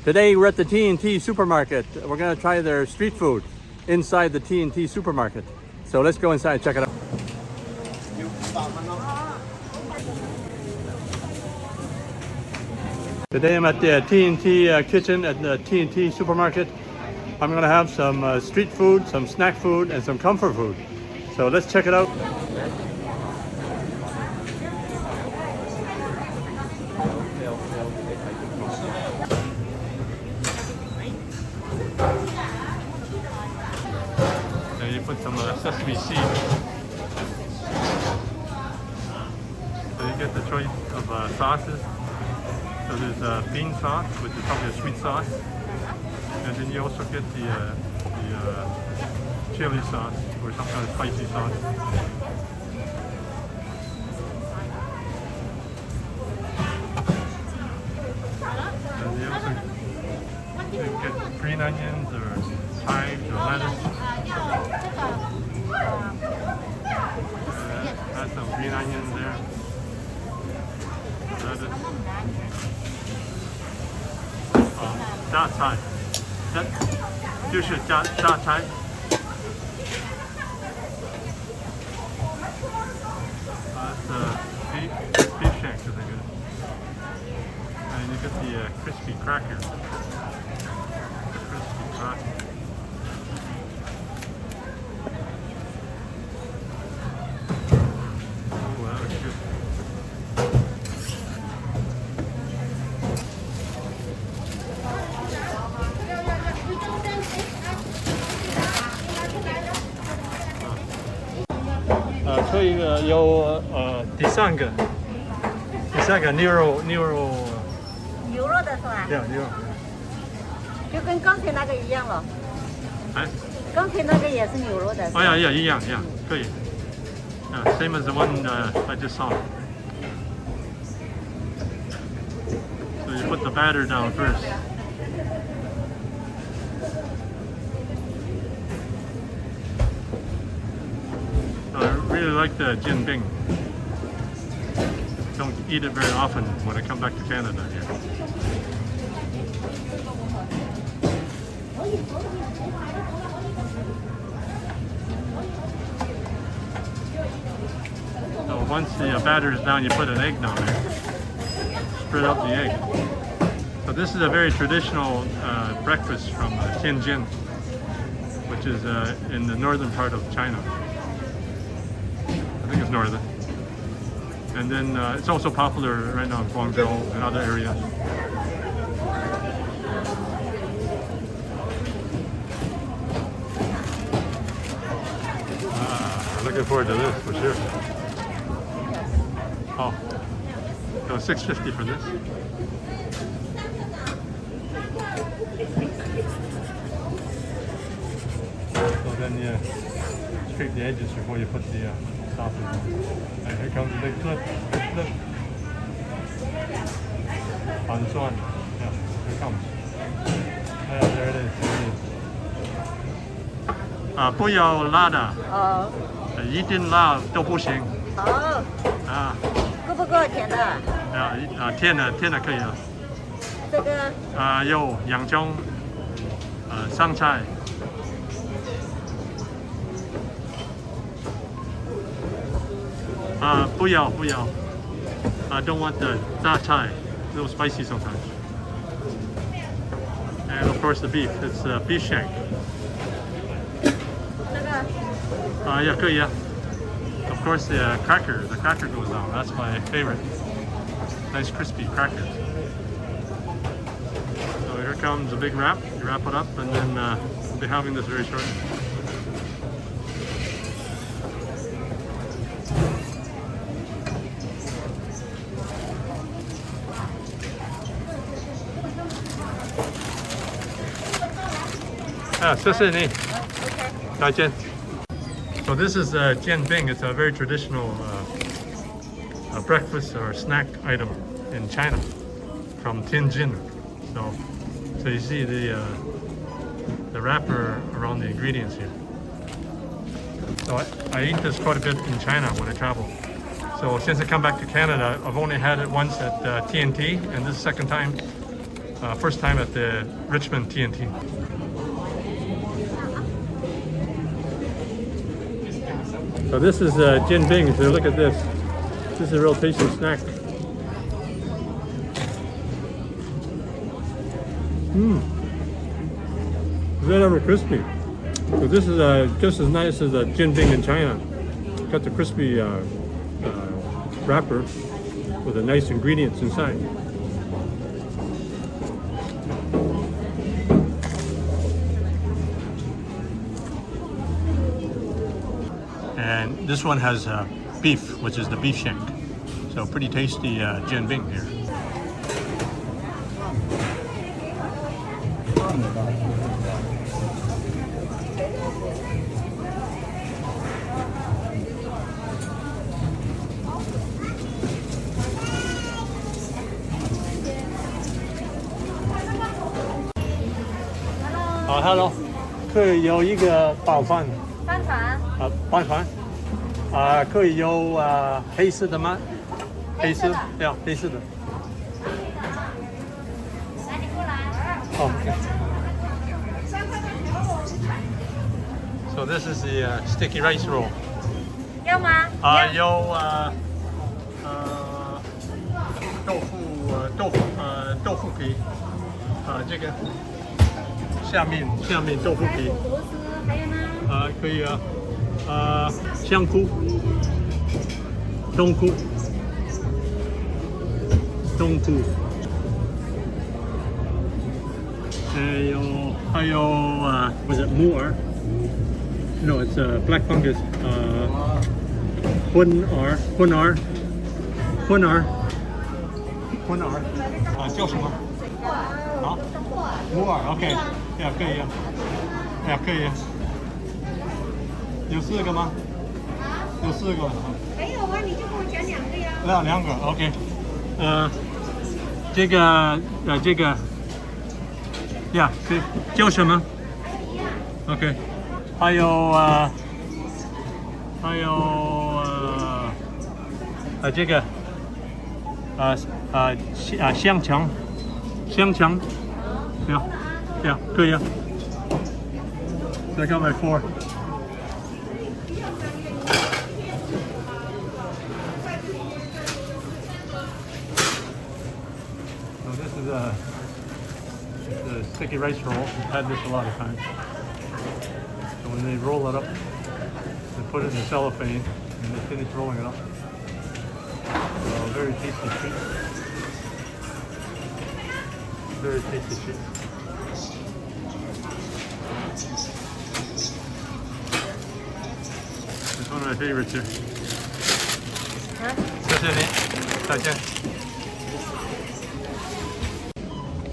Today we're at the T&T Supermarket. We're gonna try their street food inside the T&T Supermarket. So let's go inside and check it out. Today I'm at the T&T kitchen at the T&T Supermarket. I'm gonna have some street food, some snack food, and some comfort food. So let's check it out. And you put some sesame seeds. So you get the choice of sauces. So there's bean sauce, which is probably a sweet sauce. And then you also get the chili sauce, or some kind of spicy sauce. And you also get green onions, or chives, or lettuce. Add some green onions there. Lettuce. Da cai. 就是榨菜。That's beef shank, I think it is. And you get the crispy cracker. Crispy cracker. Oh, that looks good.第三个牛肉的是吧？对，牛肉。就跟刚才那个一样了。哎，刚才那个也是牛肉的。Oh yeah,一样，可以。Same as the one I just saw. So you put the batter down first. I really like the Jianbing. Don't eat it very often when I come back to Canada here. So once the batter is down, you put an egg down there. Spread out the egg. So this is a very traditional breakfast from Tianjin, which is in the northern part of China. I think it's northern. And then it's also popular right now in Guangzhou and other areas. Looking forward to this for sure. Oh, so $6.50 for this. So then you scrape the edges before you put the sausage on. And here comes the big flip. On this one. Yeah, here it comes. Yeah, there it is. 不要辣的。哦。一定辣都不行。好。够不够甜的？甜的可以了。这个。有洋葱，香菜。不要。I don't want the da chai. A little spicy sometimes. And of course the beef. It's beef shank. 这个。可以。Of course the cracker goes on. That's my favorite. Nice crispy crackers. So here comes a big wrap. You wrap it up, and then we'll be having this very shortly. So this is Jianbing. It's a very traditional breakfast or snack item in China from Tianjin. So you see the wrapper around the ingredients here. So I eat this quite a bit in China when I travel. So since I come back to Canada, I've only had it once at T&T, and this is the second time First time at the Richmond T&T. So this is Jianbing. So look at this. This is a real tasty snack. Red over crispy. So this is just as nice as a Jianbing in China. Got the crispy wrapper with the nice ingredients inside. And this one has beef, which is the beef shank. So pretty tasty Jianbing here. Hello， 可以有一个包饭。饭团。饭团。可以有黑色的吗？黑色的，对啊，黑色的。来，你过来。Oh, okay. So this is the sticky rice roll. 要吗？有豆腐皮，这个下面豆腐皮，还有吗？可以香菇、冬菇，还有was it more? No, it's black fungus. 荤儿，叫什么？木耳 ，OK， 呀，可以呀，可以。有4个吗？有4个。没有啊，你就给我讲2个呀。2个 ，OK。这个，呀，叫什么 ？OK。还有这个香肠，呀，可以啊。I got my 4. So this is the sticky rice roll. I've had this a lot of times. So when they roll it up, they put it in the cellophane and they finish rolling it up. So very tasty treat. Very tasty treat. It's one of my favorites here. 谢谢你，再见。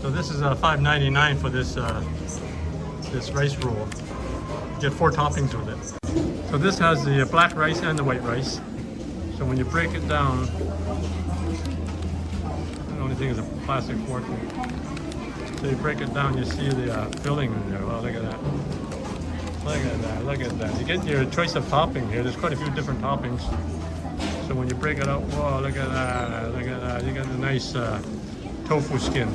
So this is $5.99 for this rice roll. You get 4 toppings with it. So this has the black rice and the white rice. So when you break it down, the only thing is a plastic fork. So you break it down, you see the filling in there. Wow, look at that. Look at that. You get your choice of topping here. There's quite a few different toppings. So when you break it up, whoa, look at that. You got the nice tofu skin.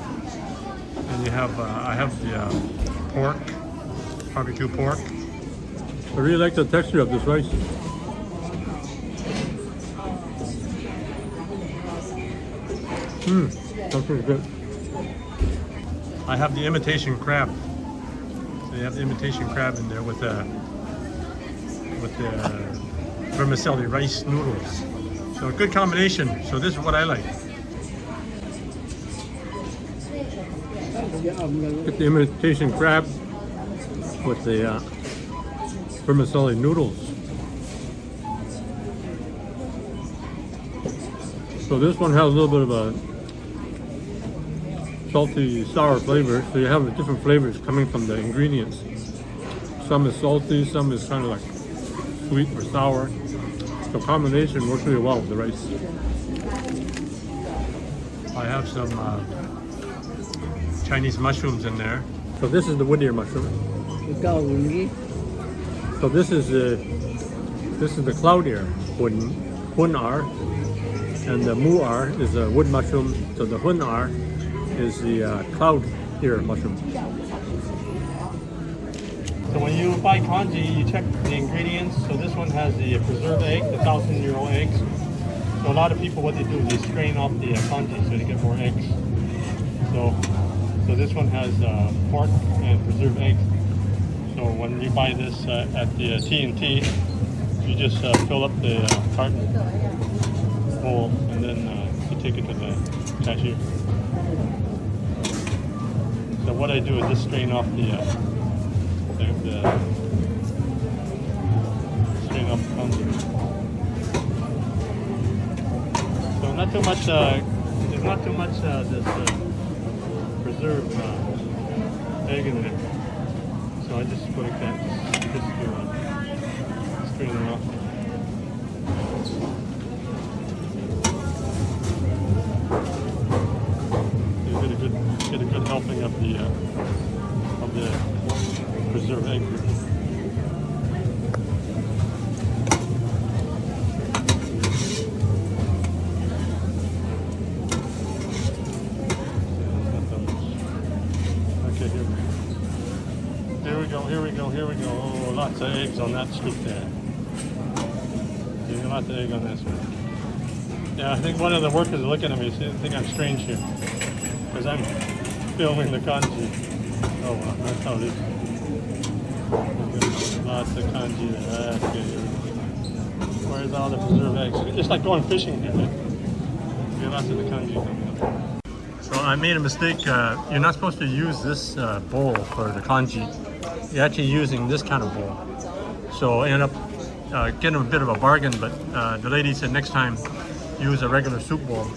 And you have, I have the pork, barbecue pork. I really like the texture of this rice. That's pretty good. I have the imitation crab. So you have the imitation crab in there with the vermicelli rice noodles. So a good combination. So this is what I like. Get the imitation crab with the vermicelli noodles. So this one has a little bit of a salty, sour flavor. So you have different flavors coming from the ingredients. Some is salty, some is kind of like sweet or sour. The combination works really well with the rice. I have some Chinese mushrooms in there. So this is the wood ear mushroom. So this is the cloud ear, hun ar, and the mu ar is a wood mushroom. So the hun ar is the cloud ear mushroom. So when you buy congee, you check the ingredients. So this one has the preserved egg, the 1,000-year-old eggs. So a lot of people, what they do is they strain off the congee so they get more eggs. So this one has pork and preserved eggs. So when you buy this at the T&T, you just fill up the carton bowl and then you take it to the cashier. So what I do is just strain off the congee. So not too much. There's not too much this preserved egg in there. So I just put a cat just to strain it off. You get a good helping of the preserved egg. Here we go. Oh, lots of eggs on that scoop there. Lots of egg on this one. Yeah, I think one of the workers is looking at me. I think I'm strange here because I'm filming the congee. Oh, well, that's how it is. Lots of congee there. That's good. Where's all the preserved eggs? It's like going fishing here. Get lots of the congee coming up. So I made a mistake. You're not supposed to use this bowl for the congee. You're actually using this kind of bowl. So I ended up getting a bit of a bargain, but the lady said next time use a regular soup bowl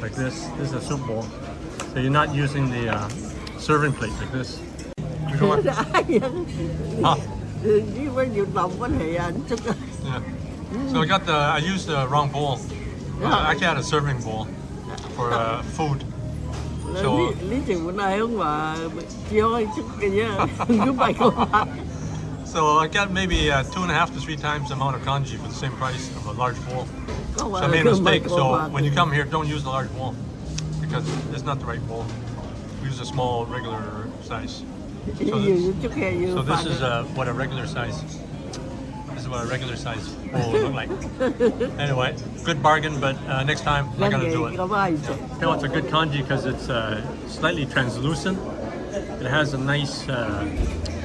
like this. This is a soup bowl. So you're not using the serving plate like this. Huh? Yeah. So I used the wrong bowl. I actually had a serving bowl for food. So, so I got maybe 2.5 to 3 times the amount of congee for the same price of a large bowl. So I made a mistake. So when you come here, don't use the large bowl because it's not the right bowl. Use a small, regular size. So this is what a regular size. This is what a regular size bowl would look like. Anyway, good bargain, but next time I'm gonna do it. You know, it's a good congee because it's slightly translucent. It has a nice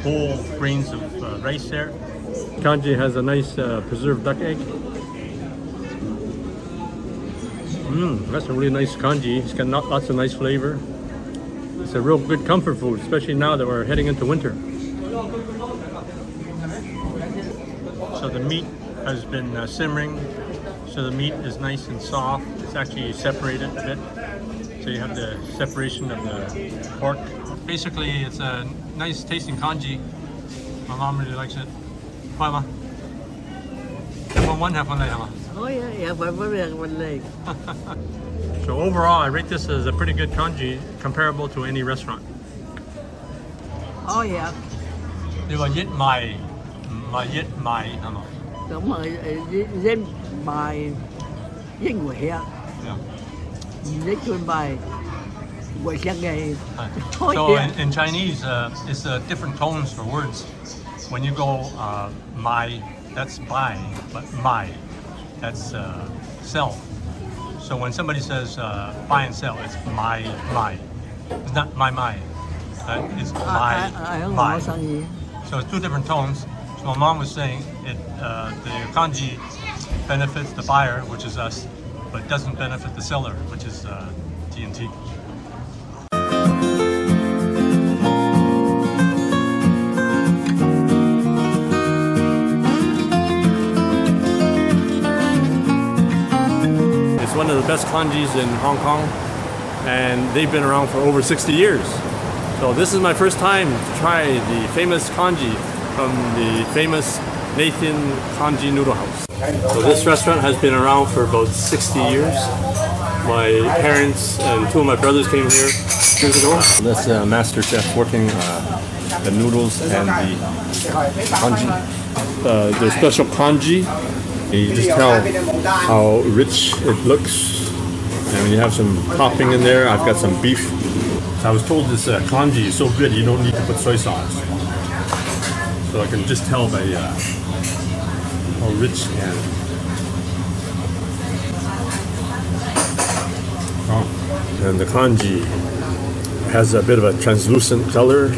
whole grains of rice there. Congee has a nice preserved duck egg. That's a really nice congee. It's got lots of nice flavor. It's a real good comfort food, especially now that we're heading into winter. So the meat has been simmering, so the meat is nice and soft. It's actually separated a bit, so you have the separation of the pork. Basically, it's a nice tasting congee. My mom really likes it. Bye, Ma. Have one leg, Ma. Oh yeah, one leg. So overall, I rate this as a pretty good congee, comparable to any restaurant. Oh yeah. 你話熱賣，唔係熱賣係嘛？咁啊，一賣英文啊，唔一佢賣外省嘅。So in Chinese, it's different tones for words. When you go mai, that's buy, but mai, that's sell. So when somebody says buy and sell, it's my. It's not my. It's my. So it's two different tones. So my mom was saying the congee benefits the buyer, which is us, but doesn't benefit the seller, which is T&T. It's one of the best congees in Hong Kong, and they've been around for over 60 years. So this is my first time to try the famous congee from the famous Nathan Congee Noodle House. So this restaurant has been around for about 60 years. My parents and two of my brothers came here years ago. That's a master chef working the noodles and the congee. The special congee, you just tell how rich it looks. And you have some topping in there. I've got some beef I was told this congee is so good you don't need to put soy sauce. So I can just tell by how rich and the congee has a bit of a translucent color.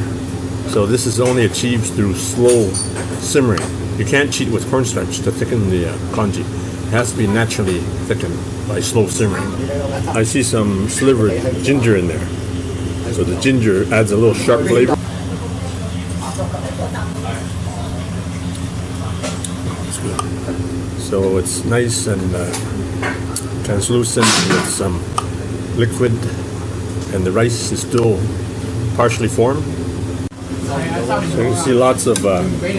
So this is only achieved through slow simmering. You can't cheat with cornstarch to thicken the congee. It has to be naturally thickened by slow simmering. I see some slivered ginger in there. So the ginger adds a little sharp flavor. It's good. So it's nice and translucent with some liquid, and the rice is still partially formed. So you can see lots of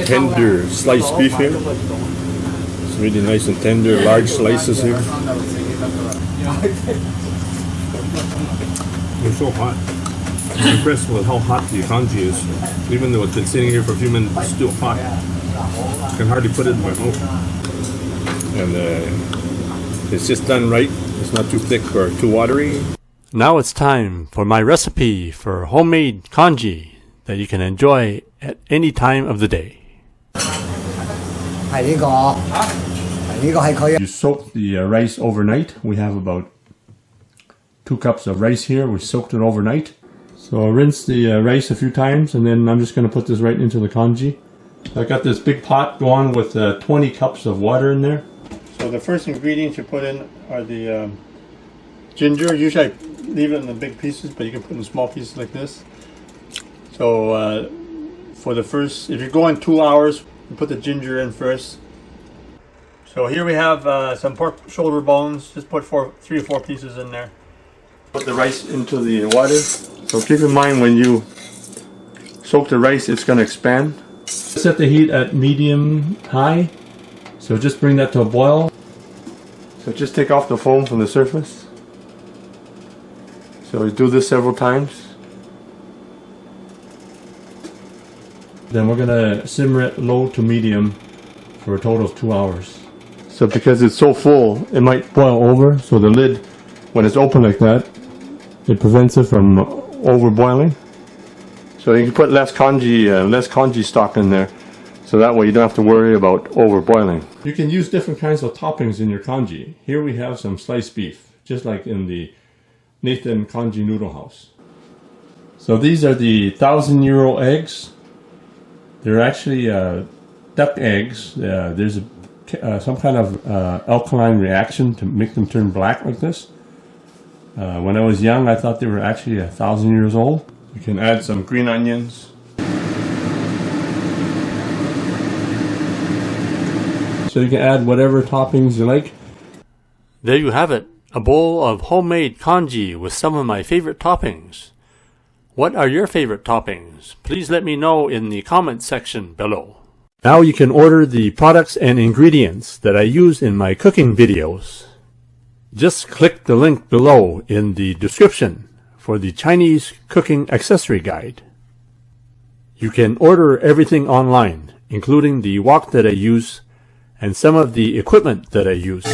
tender sliced beef here. It's really nice and tender, large slices here. They're so hot. I'm impressed with how hot the congee is. Even though it's been sitting here for a few minutes, it's still hot. I can hardly put it in my mouth. And it's just done right. It's not too thick or too watery. Now it's time for my recipe for homemade congee that you can enjoy at any time of the day. You soak the rice overnight. We have about 2 cups of rice here. We soaked it overnight. So I'll rinse the rice a few times, and then I'm just going to put this right into the congee. I got this big pot going with 20 cups of water in there. So the first ingredients you put in are the ginger. Usually I leave it in the big pieces, but you can put in small pieces like this. So for the first, if you're going 2 hours, you put the ginger in first. So here we have some pork shoulder bones. Just put 3 or 4 pieces in there. Put the rice into the water. So keep in mind when you soak the rice, it's going to expand. Set the heat at medium high. So just bring that to a boil. So just take off the foam from the surface. So we do this several times. Then we're going to simmer it low to medium for a total of 2 hours. So because it's so full, it might boil over. So the lid, when it's open like that, it prevents it from over boiling. So you can put less congee stock in there. So that way you don't have to worry about over boiling. You can use different kinds of toppings in your congee. Here we have some sliced beef, just like in the Nathan Congee Noodle House. So these are the 1,000-year-old eggs. They're actually duck eggs. There's some kind of alkaline reaction to make them turn black like this. When I was young, I thought they were actually 1,000 years old. You can add some green onions. So you can add whatever toppings you like. There you have it, a bowl of homemade congee with some of my favorite toppings. What are your favorite toppings? Please let me know in the comment section below. Now you can order the products and ingredients that I use in my cooking videos. Just click the link below in the description for the Chinese cooking accessory guide. You can order everything online, including the wok that I use and some of the equipment that I use.